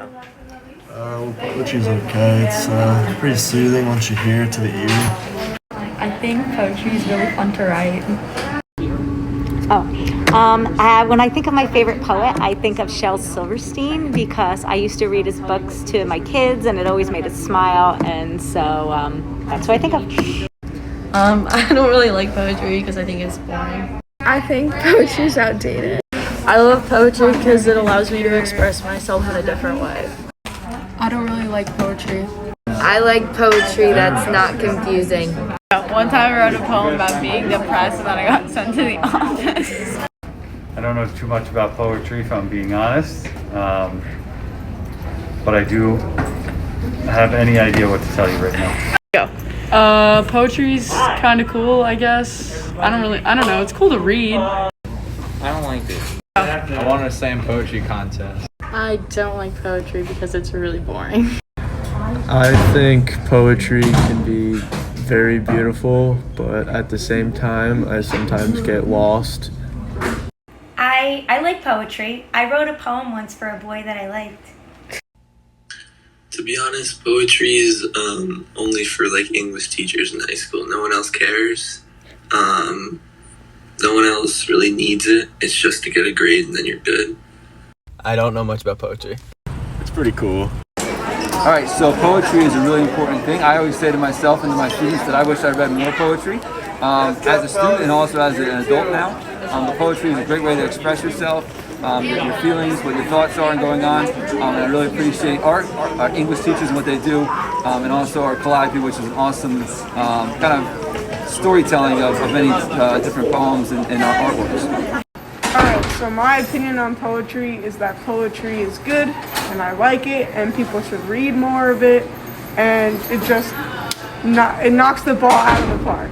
show? Well, poetry's okay. It's pretty soothing once you hear it to the ear. I think poetry is really fun to write. When I think of my favorite poet, I think of Shel Silverstein because I used to read his books to my kids and it always made us smile. And so that's what I think of. I don't really like poetry because I think it's boring. I think poetry's outdated. I love poetry because it allows me to express myself in a different way. I don't really like poetry. I like poetry that's not confusing. One time I wrote a poem about being depressed and then I got sent to the office. I don't know too much about poetry, if I'm being honest, but I do have any idea what to tell you right now. Poetry's kind of cool, I guess. I don't know. It's cool to read. I don't like it. I want to slam poetry contest. I don't like poetry because it's really boring. I think poetry can be very beautiful, but at the same time, I sometimes get lost. I like poetry. I wrote a poem once for a boy that I liked. To be honest, poetry is only for like English teachers in high school. No one else cares. No one else really needs it. It's just to get a grade and then you're good. I don't know much about poetry. It's pretty cool. All right, so poetry is a really important thing. I always say to myself and to my students that I wish I read more poetry. As a student and also as an adult now, the poetry is a great way to express yourself, your feelings, what your thoughts are and going on. And I really appreciate our English teachers and what they do, and also our Calliope, which is an awesome kind of storytelling of many different poems and our artworks. Alright, so my opinion on poetry is that poetry is good and I like it and people should read more of it, and it knocks the ball out of the park.